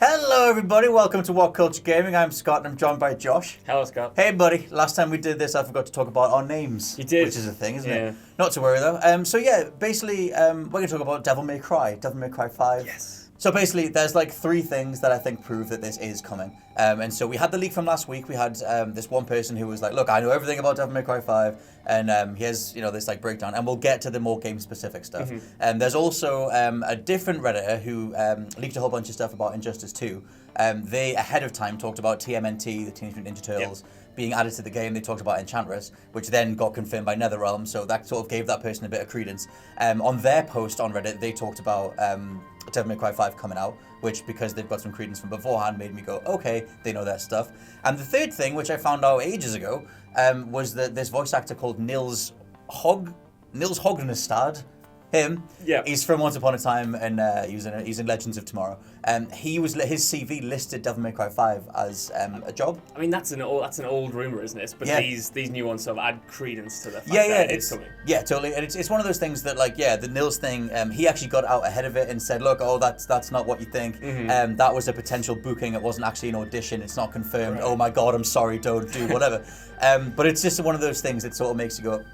Hello everybody, welcome to What Culture Gaming. I'm Scott and I'm joined by Josh. Hello, Scott. Hey buddy, last time we did this I forgot to talk about our names. You did. Which is a thing, isn't Yeah. it? Not to worry though. Basically we're going to talk about Devil May Cry 5. Yes. So basically there's like three things that I think prove that this is coming. And so we had the leak from last week. We had this one person who was like, look, I know everything about Devil May Cry 5 and here's this like breakdown and we'll get to the more game specific stuff. There's also a different Redditor who leaked a whole bunch of stuff about Injustice 2. They ahead of time talked about TMNT, the Teenage Mutant Ninja Turtles, being added to the game. They talked about Enchantress, which then got confirmed by NetherRealm, so that sort of gave that person a bit of credence. On their post on Reddit, they talked about Devil May Cry 5 coming out, which, because they've got some credence from beforehand, made me go, okay, they know their stuff. And the third thing, which I found out ages ago, was that this voice actor called Nils Hognestad, he's from Once Upon a Time, and he's in Legends of Tomorrow. His CV listed Devil May Cry 5 as a job. I mean, that's an old rumor, isn't it? But these new ones sort of add credence to the fact that it's coming. Yeah, totally. And it's one of those things that, like, the Nils thing, he actually got out ahead of it and said, look, that's not what you think. That was a potential booking. It wasn't actually an audition. It's not confirmed. Right. Oh my God, I'm sorry, don't do whatever. But it's just one of those things that sort of makes you go,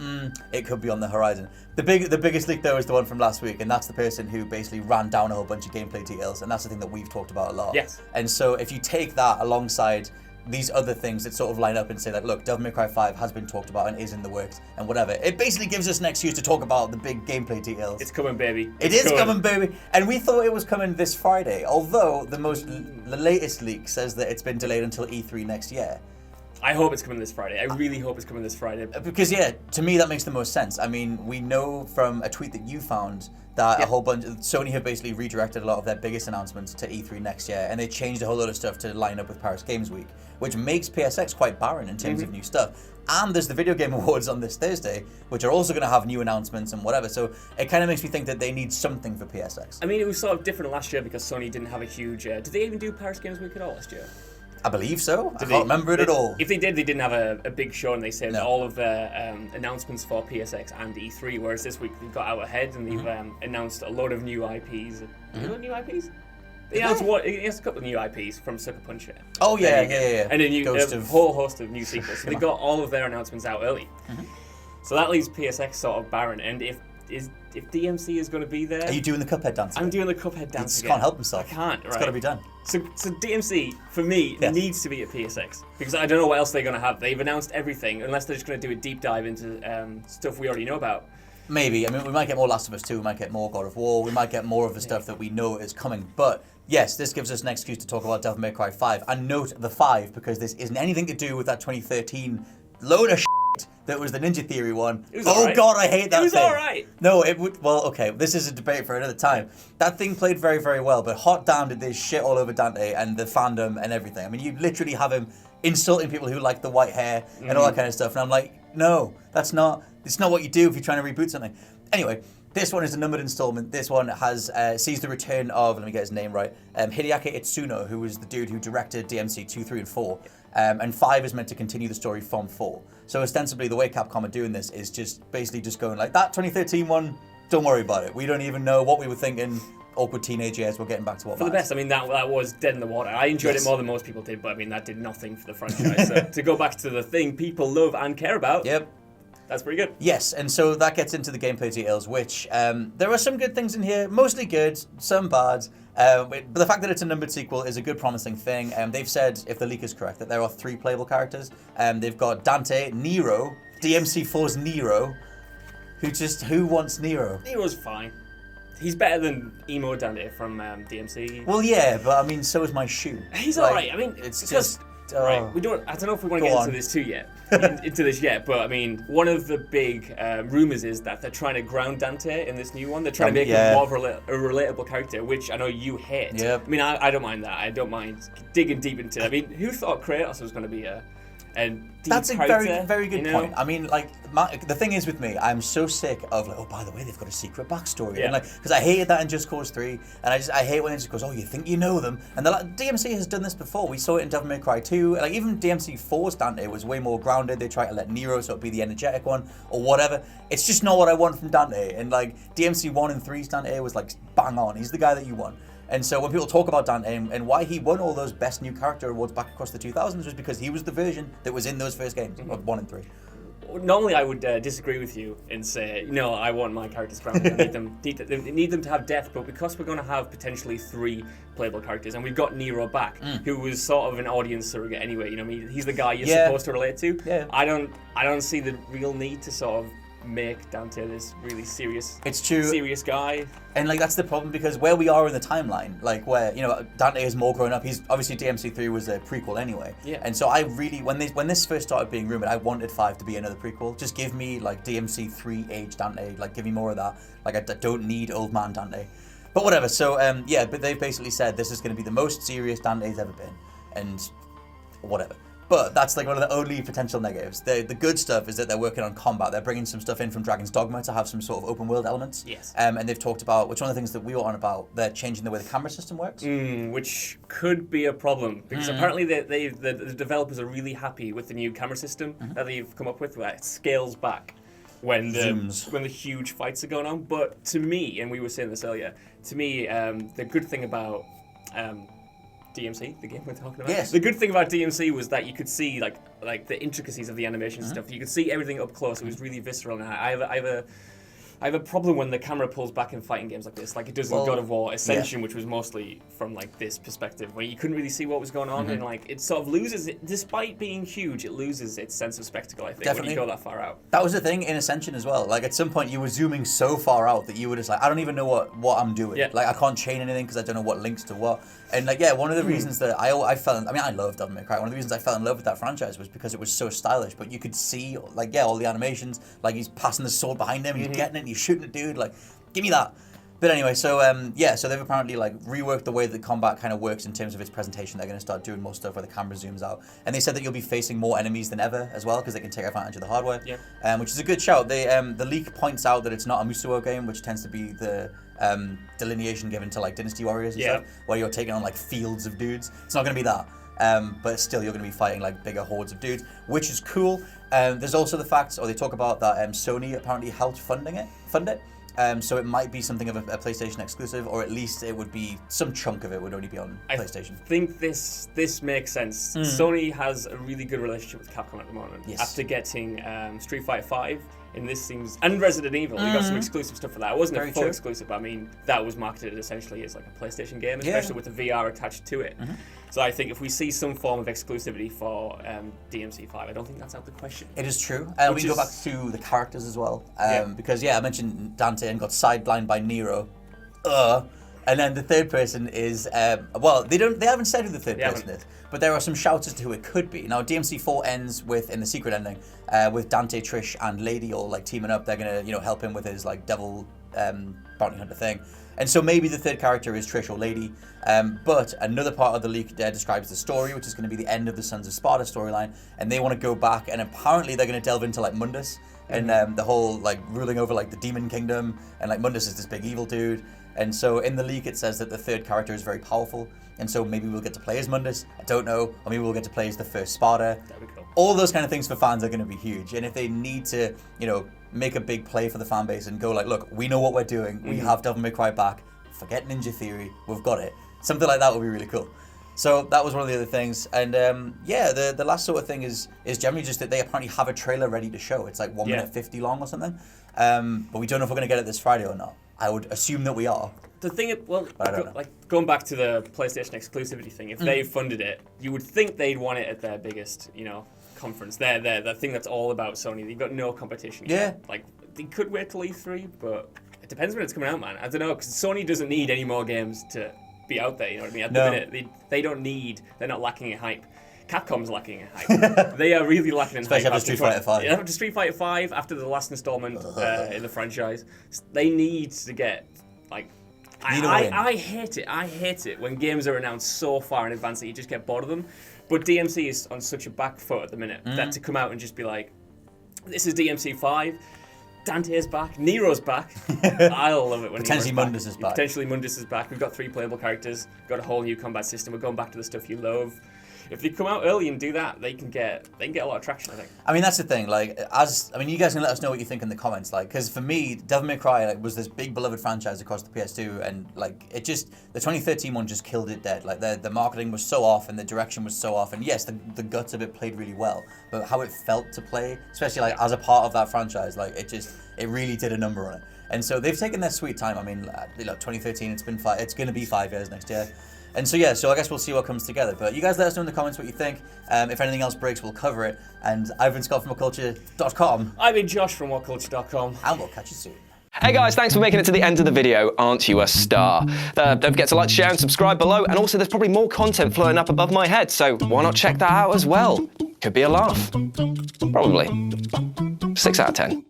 it could be on the horizon. The biggest leak, though, is the one from last week, and that's the person who basically ran down a whole bunch of gameplay details, and that's the thing that we've talked about a lot. Yes. And so if you take that alongside these other things that sort of line up and say that, look, Devil May Cry 5 has been talked about and is in the works and whatever, it basically gives us an excuse to talk about the big gameplay details. It's coming, baby. It is coming, baby. And we thought it was coming this Friday, although the latest leak says that it's been delayed until E3 next year. I hope it's coming this Friday. I really hope it's coming this Friday. Because, to me that makes the most sense. I mean, we know from a tweet that you found that a whole bunch of Sony have basically redirected a lot of their biggest announcements to E3 next year, and they changed a whole lot of stuff to line up with Paris Games Week, which makes PSX quite barren in terms of new stuff. And there's the Video Game Awards on this Thursday, which are also going to have new announcements and whatever. So it kind of makes me think that they need something for PSX. I mean, it was sort of different last year because Sony didn't have a huge... did they even do Paris Games Week at all last year? I believe so. I can't remember it at all. If they did, they didn't have a big show, and they saved all of their announcements for PSX and E3, whereas this week they've got out ahead and they've announced a load of new IPs. New IPs? They announced a couple of new IPs from Sucker Punch. Oh, yeah. And a whole host of new sequels. So they got all of their announcements out early. So that leaves PSX sort of barren, and if DMC is going to be there... Are you doing the Cuphead dance? I'm doing the Cuphead dance. He just can't help himself. I can't, right? It's got to be done. So DMC, for me, needs to be at PSX. Because I don't know what else they're going to have. They've announced everything, unless they're just going to do a deep dive into stuff we already know about. Maybe. I mean, we might get more Last of Us 2, we might get more God of War, we might get more of the stuff that we know is coming. But yes, this gives us an excuse to talk about Devil May Cry 5. And note the 5, because this isn't anything to do with that 2013 load of that was the Ninja Theory one. God, I hate that thing. It was alright. No, it would... Well, okay, this is a debate for another time. That thing played very, very well, but Hot Damn did this shit all over Dante and the fandom and everything. I mean, you literally have him insulting people who like the white hair and all that kind of stuff, and I'm like, no, it's not what you do if you're trying to reboot something. Anyway, this one is a numbered installment. This one has sees the return of, let me get his name right, Hideaki Itsuno, who was the dude who directed DMC 2, 3, and 4. And 5 is meant to continue the story from 4. So ostensibly, the way Capcom are doing this is just basically just going like, that 2013 one, don't worry about it. We don't even know what we were thinking. Awkward teenage years, we're getting back to what matters. For the best, I mean, that was dead in the water. I enjoyed it more than most people did, but I mean, that did nothing for the franchise. So to go back to the thing people love and care about, that's pretty good. Yes, and so that gets into the gameplay details, which there are some good things in here, mostly good, some bad. But the fact that it's a numbered sequel is a good promising thing. They've said, if the leak is correct, that there are 3 playable characters. They've got Dante, Nero, DMC4's Nero, who wants Nero? Nero's fine. He's better than Emo Dante from DMC. Well, yeah, but I mean, so is my shoe. He's alright. I mean, it's just... Right, I don't know if we want to get into this yet, but I mean, one of the big rumors is that they're trying to ground Dante in this new one. They're trying to make him more of a relatable character, which I know you hate. Yep. I mean, I don't mind that. I don't mind digging deep into it. I mean, who thought Kratos was going to be a That's a very, very good point. I mean, like, the thing is with me, I'm so sick of, like, oh, by the way, they've got a secret backstory. And, like, because I hated that in Just Cause 3, and I hate when it just goes, oh, you think you know them? And like, DMC has done this before. We saw it in Devil May Cry 2. Like, even DMC 4's Dante was way more grounded. They tried to let Nero sort of be the energetic one, or whatever. It's just not what I want from Dante. And, like, DMC 1 and 3's Dante was, like, bang on. He's the guy that you want. And so when people talk about Dante and why he won all those best new character awards back across the 2000s was because he was the version that was in those first games of 1 and 3. Normally, I would disagree with you and say, no, I want my characters grounded. I need them to have depth, but because we're going to have potentially 3 playable characters, and we've got Nero back, who was sort of an audience surrogate anyway. You know, he's the guy you're supposed to relate to. Yeah. I don't see the real need to sort of make Dante this really serious. It's true. Serious guy. And like that's the problem because where we are in the timeline, like where Dante is more grown up. He's obviously DMC3 was a prequel anyway. Yeah. And so I really when this first started being rumored, I wanted 5 to be another prequel. Just give me like DMC3 age Dante. Like give me more of that. Like I don't need old man Dante. But whatever. So but they've basically said this is going to be the most serious Dante's ever been, and whatever. But that's like one of the only potential negatives. The good stuff is that they're working on combat. They're bringing some stuff in from Dragon's Dogma to have some sort of open world elements. Yes. And they've talked about, which one of the things that we were on about, they're changing the way the camera system works. Which could be a problem because apparently the developers are really happy with the new camera system that they've come up with, where it scales back when the huge fights are going on. But to me, and we were saying this earlier, to me, the good thing about DMC, the game we're talking about. Yes. The good thing about DMC was that you could see like the intricacies of the animation and stuff. You could see everything up close. It was really visceral. And I have a problem when the camera pulls back in fighting games like this, like it does in God of War Ascension, which was mostly from like this perspective, where you couldn't really see what was going on, and like it sort of loses it, despite being huge, it loses its sense of spectacle. I think Definitely. When you go that far out. That was the thing in Ascension as well. Like at some point you were zooming so far out that you were just like, I don't even know what I'm doing. Yeah. Like I can't chain anything because I don't know what links to what. And like one of the reasons that I love Devil May Cry. One of the reasons I fell in love with that franchise was because it was so stylish. But you could see all the animations. Like he's passing the sword behind him, he's getting it, and he's shooting a dude. Like, give me that. But anyway, so so they've apparently like reworked the way that combat kind of works in terms of its presentation. They're going to start doing more stuff where the camera zooms out, and they said that you'll be facing more enemies than ever as well because they can take advantage of the hardware. Yeah. Which is a good shout. They the leak points out that it's not a Musuo game, which tends to be the delineation given to like Dynasty Warriors and stuff, where you're taking on like fields of dudes. It's not going to be that. But still, you're going to be fighting like bigger hordes of dudes, which is cool. There's also the fact, or they talk about that Sony apparently helped fund it. So it might be something of a PlayStation exclusive, or at least it would be some chunk of it would only be on PlayStation. I think this makes sense. Sony has a really good relationship with Capcom at the moment. Yes. After getting Street Fighter V, and this seems, and Resident Evil, we got some exclusive stuff for that. It wasn't a full exclusive, but I mean that was marketed essentially as like a PlayStation game, especially with the VR attached to it. So I think if we see some form of exclusivity for DMC5, I don't think that's out of the question. It is true. We can go back to the characters as well, because I mentioned Dante and got sidelined by Nero. And then the third person is they haven't said who the third person is, but there are some shouts as to who it could be. Now DMC4 ends in the secret ending with Dante, Trish, and Lady all like teaming up. They're gonna help him with his like devil bounty hunter thing. And so maybe the third character is Trish or Lady, but another part of the leak describes the story, which is going to be the end of the Sons of Sparta storyline, and they want to go back, and apparently they're going to delve into like Mundus and the whole like ruling over like the demon kingdom, and like Mundus is this big evil dude. And so in the leak it says that the third character is very powerful, and so maybe we'll get to play as Mundus, I don't know, or maybe we'll get to play as the first Sparta. That'd be cool. All those kind of things for fans are going to be huge, and if they need to, make a big play for the fan base and go like, look, we know what we're doing, we have Devil May Cry back, forget Ninja Theory, we've got it. Something like that would be really cool. So that was one of the other things, and the last sort of thing is generally just that they apparently have a trailer ready to show. It's like 1 minute 50 long or something, but we don't know if we're going to get it this Friday or not. I would assume that we are. The thing, going back to the PlayStation exclusivity thing, if they funded it, you would think they'd want it at their biggest, conference. The thing that's all about Sony. They've got no competition. Yeah. Like they could wait till E3, but it depends when it's coming out, man. I don't know, because Sony doesn't need any more games to be out there. You know what I mean? At the minute, they don't need. They're not lacking in hype. Capcom's lacking in hype. They are really lacking in hype. Especially after Street Fighter 5. Yeah, after Street Fighter 5, after the last installment in the franchise, they need to get like. I hate it. I hate it when games are announced so far in advance that you just get bored of them. But DMC is on such a back foot at the minute that to come out and just be like, this is DMC 5. Dante's back, Nero's back. I love it when potentially Mundus is back. Potentially Mundus is back. We've got 3 playable characters. Got a whole new combat system. We're going back to the stuff you love. if they come out early and do that, they can get a lot of traction, I think. I mean, that's the thing. Like, you guys can let us know what you think in the comments. Like, because for me, Devil May Cry was this big beloved franchise across the PS2, and like the 2013 one just killed it dead. Like the marketing was so off, and the direction was so off, and yes, the guts of it played really well, but how it felt to play, especially like as a part of that franchise, like it really did a number on it. And so they've taken their sweet time. I mean, 2013, it's going to be 5 years next year. And so, yeah, so I guess we'll see what comes together. But you guys let us know in the comments what you think. If anything else breaks, we'll cover it. And I've been Scott from whatculture.com. I've been Josh from whatculture.com. And we'll catch you soon. Hey guys, thanks for making it to the end of the video. Aren't you a star? Don't forget to like, share and subscribe below. And also there's probably more content floating up above my head, so why not check that out as well? Could be a laugh. Probably. 6 out of 10.